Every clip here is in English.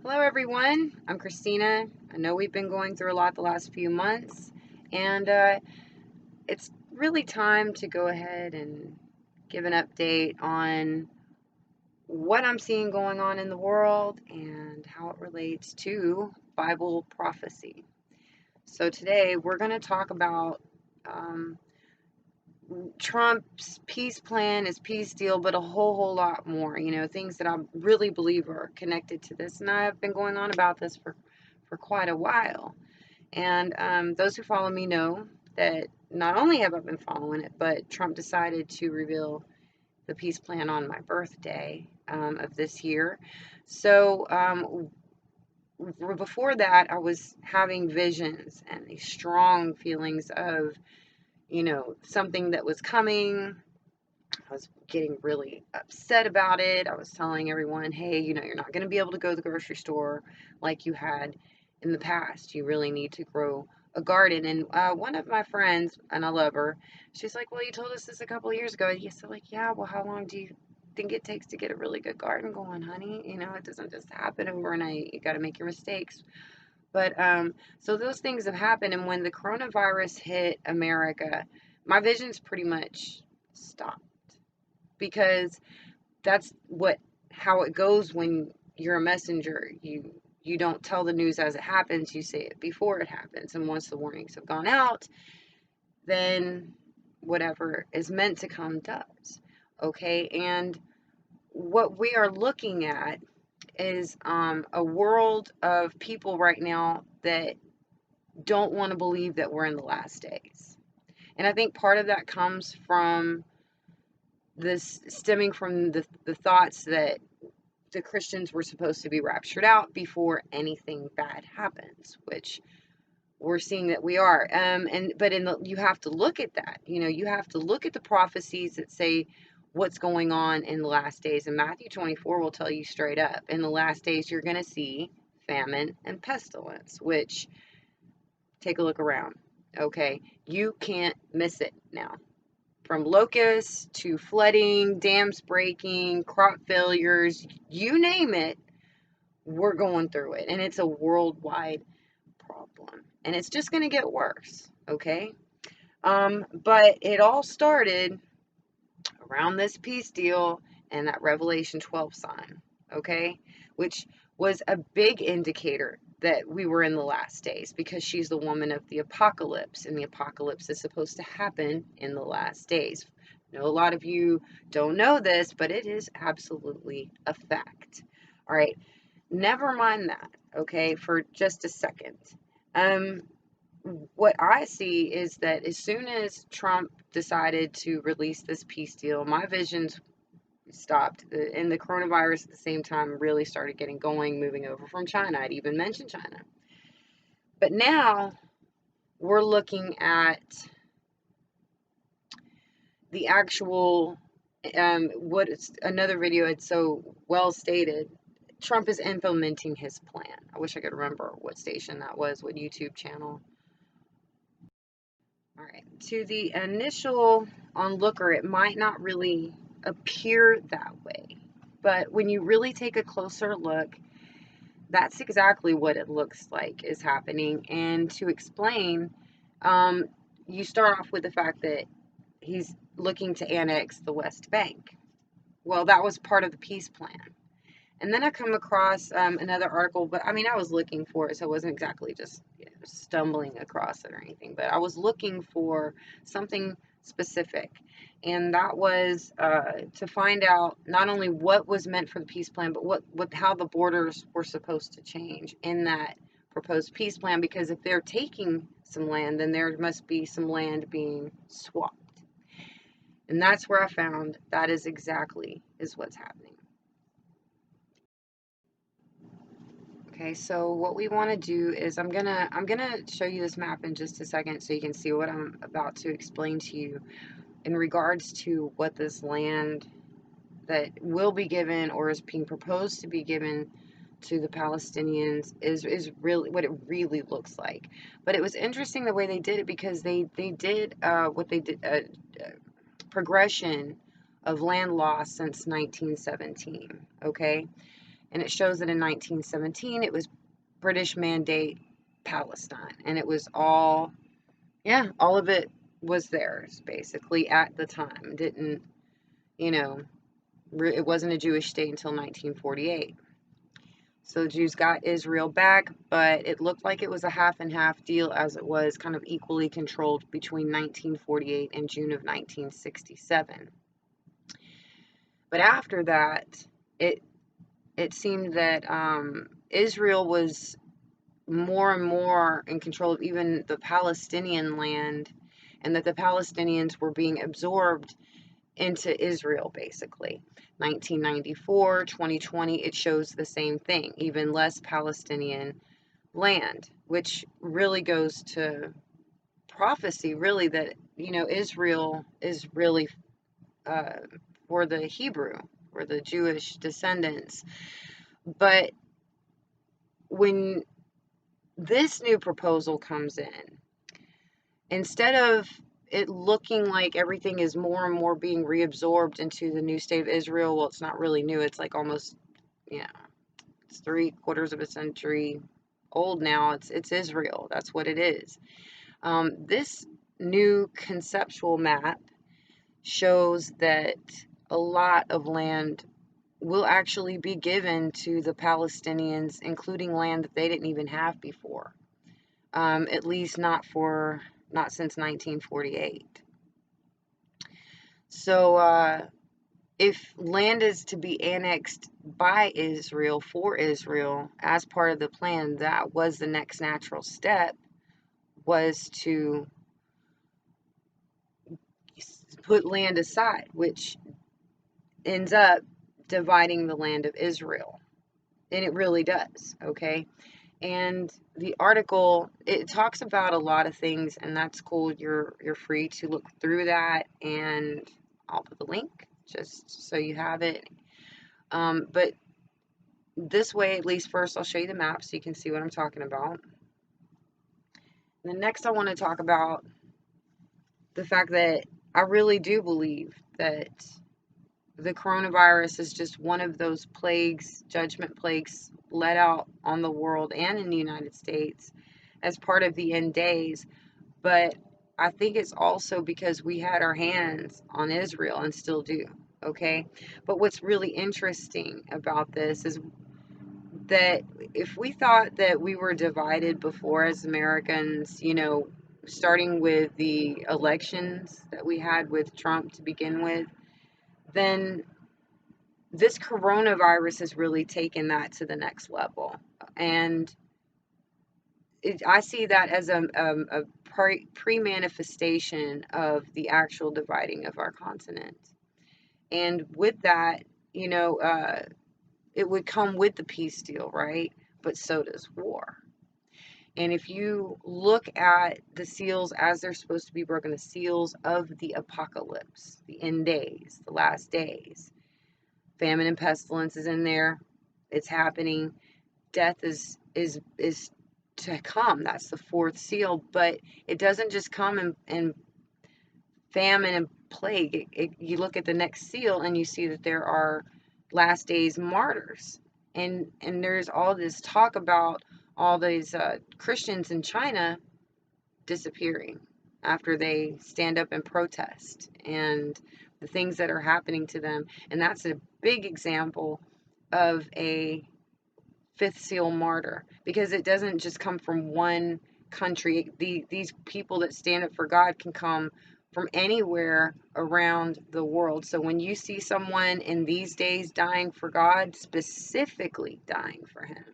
Hello, everyone. I'm Christina. I know we've been going through a lot the last few months, and it's really time to go ahead and give an update on what I'm seeing going on in the world and how it relates to Bible prophecy. So, today we're going to talk about um, Trump's peace plan, his peace deal, but a whole lot more. Things that I really believe are connected to this, and I've been going on about this for quite a while. And those who follow me know that not only have I been following it, but Trump decided to reveal the peace plan on my birthday of this year. So before that, I was having visions and these strong feelings of, something that was coming. I was getting really upset about it. I was telling everyone, hey, you're not going to be able to go to the grocery store like you had in the past. You really need to grow a garden. And one of my friends, and I love her, she's like, well, you told us this a couple of years ago. Yes, I'm like, yeah, well, how long do you think it takes to get a really good garden going, honey? It doesn't just happen overnight. You got to make your mistakes. But so those things have happened. And when the coronavirus hit America, my visions pretty much stopped because that's what how it goes when you're a messenger. You don't tell the news as it happens, you say it before it happens. And once the warnings have gone out, then whatever is meant to come does. Okay? And what we are looking at is a world of people right now that don't want to believe that we're in the last days. And I think part of that comes from this stemming from the thoughts that the Christians were supposed to be raptured out before anything bad happens, which we're seeing that we are. But you have to look at that. You have to look at the prophecies that say what's going on in the last days. And Matthew 24 will tell you straight up, in the last days you're going to see famine and pestilence. Which, take a look around. Okay, you can't miss it now. From locusts to flooding, dams breaking, crop failures, you name it, we're going through it. And it's a worldwide problem. And it's just going to get worse, okay? But it all started around this peace deal and that Revelation 12 sign, okay? Which was a big indicator that we were in the last days because she's the woman of the apocalypse, and the apocalypse is supposed to happen in the last days. I know a lot of you don't know this, but it is absolutely a fact. All right, never mind that, okay, for just a second. Um, what I see is that as soon as Trump decided to release this peace deal, my visions stopped. And the coronavirus at the same time really started getting going, moving over from China. I'd even mentioned China. But now we're looking at the actual, another video had so well stated. Trump is implementing his plan. I wish I could remember what station that was, what YouTube channel. All right, to the initial onlooker, it might not really appear that way. But when you really take a closer look, that's exactly what it looks like is happening. And to explain, um, you start off with the fact that he's looking to annex the West Bank. Well, that was part of the peace plan. And then I come across another article, but I mean, I was looking for it, so it wasn't exactly just stumbling across it or anything, but I was looking for something specific. And that was to find out not only what was meant for the peace plan, but how the borders were supposed to change in that proposed peace plan. Because if they're taking some land, then there must be some land being swapped. And that's where I found that is what's happening. Okay, so what we want to do is I'm gonna show you this map in just a second so you can see what I'm about to explain to you in regards to what this land that will be given or is being proposed to be given to the Palestinians is really what it really looks like. But it was interesting the way they did it because they did what they did progression of land loss since 1917. Okay, And it shows that in 1917 it was British Mandate Palestine, and it was all, yeah, all of it was theirs basically at the time. Didn't, you know, it wasn't a Jewish state until 1948. So the Jews got Israel back, but it looked like it was a half and half deal, as it was kind of equally controlled between 1948 and June of 1967. But after that, it it seemed that Israel was more and more in control of even the Palestinian land, and that the Palestinians were being absorbed into Israel basically. 1994, 2020, it shows the same thing, even less Palestinian land, which really goes to prophecy, really, that, Israel is really uh, for the Hebrew, for the Jewish descendants. But when this new proposal comes in, instead of it looking like everything is more and more being reabsorbed into the new state of Israel, well, it's not really new. It's like almost, it's 3/4 of a century old now. It's Israel. That's what it is. This new conceptual map shows that a lot of land will actually be given to the Palestinians, including land that they didn't even have before. At least not since 1948. So if land is to be annexed by Israel for Israel as part of the plan, that was the next natural step, was to put land aside, which ends up dividing the land of Israel. And it really does, okay? And the article, it talks about a lot of things, and that's cool. You're free to look through that, and I'll put the link just so you have it. But this way, at least first, I'll show you the map so you can see what I'm talking about. And then next, I want to talk about the fact that I really do believe that the coronavirus is just one of those plagues, judgment plagues, let out on the world and in the United States as part of the end days. But I think it's also because we had our hands on Israel and still do, okay? But what's really interesting about this is that if we thought that we were divided before as Americans, starting with the elections that we had with Trump to begin with, then this coronavirus has really taken that to the next level. And I see that as a pre-manifestation of the actual dividing of our continent. And with that, it would come with the peace deal, right? But so does war. And if you look at the seals as they're supposed to be broken, the seals of the apocalypse, the end days, the last days, famine and pestilence is in there. It's happening. Death is to come. That's the fourth seal. But it doesn't just come in famine and plague. You look at the next seal and you see that there are last days martyrs. And there's all this talk about all these Christians in China disappearing after they stand up and protest, and the things that are happening to them. And that's a big example of a fifth seal martyr, because it doesn't just come from one country. These people that stand up for God can come from anywhere around the world. So when you see someone in these days dying for God, specifically dying for him,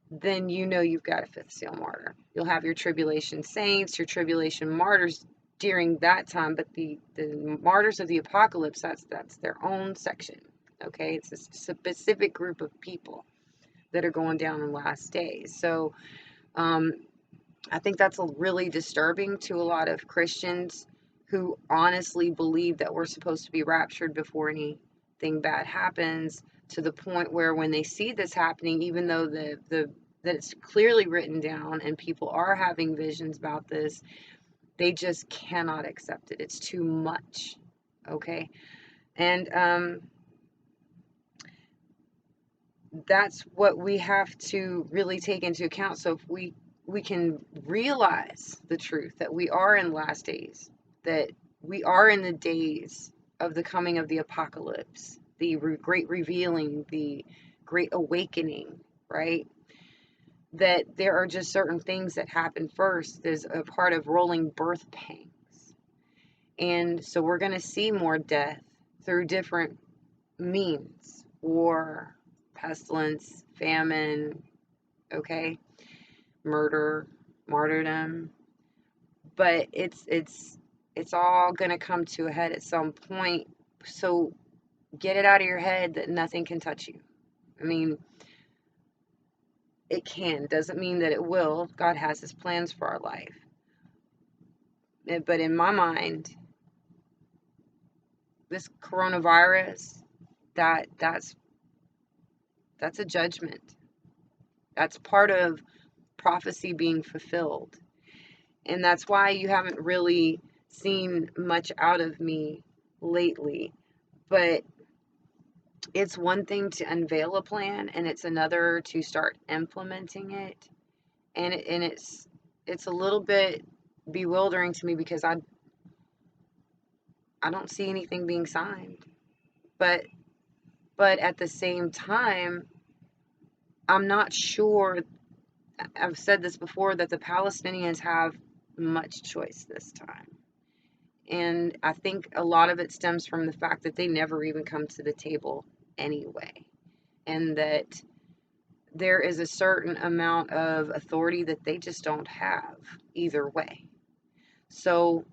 then you've got a fifth seal martyr. You'll have your tribulation saints, your tribulation martyrs during that time, but the martyrs of the apocalypse, that's their own section. Okay, it's a specific group of people that are going down in last days. So I think that's really disturbing to a lot of Christians who honestly believe that we're supposed to be raptured before anything bad happens, to the point where when they see this happening, even though that it's clearly written down and people are having visions about this, they just cannot accept it. It's too much. Okay. And that's what we have to really take into account. So if we can realize the truth that we are in last days, that we are in the days of the coming of the apocalypse, the great revealing, the great awakening, right? That there are just certain things that happen first. There's a part of rolling birth pangs. And so we're going to see more death through different means: war, pestilence, famine, okay, murder, martyrdom. But it's all going to come to a head at some point. So get it out of your head that nothing can touch you. I mean, it can, doesn't mean that it will. God has his plans for our life. But in my mind, this coronavirus, that's a judgment. That's part of prophecy being fulfilled. And that's why you haven't really seen much out of me lately. But it's one thing to unveil a plan, and it's another to start implementing it. And it's a little bit bewildering to me because I don't see anything being signed. But at the same time, I'm not sure. I've said this before, that the Palestinians have much choice this time. And I think a lot of it stems from the fact that they never even come to the table anyway. And that there is a certain amount of authority that they just don't have either way. So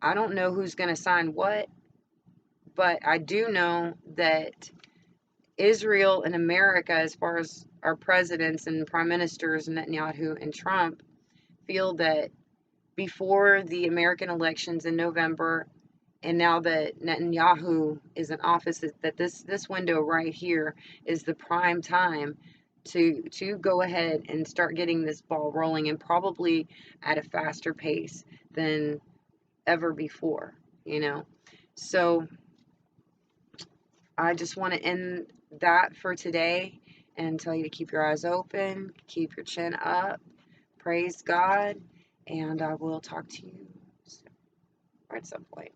I don't know who's going to sign what, but I do know that Israel and America, as far as our presidents and prime ministers, Netanyahu and Trump, feel that before the American elections in November, and now that Netanyahu is in office, that this window right here is the prime time to go ahead and start getting this ball rolling, and probably at a faster pace than ever before, you know. So I just want to end that for today and tell you to keep your eyes open, keep your chin up, praise God, and I will talk to you soon, or at some point.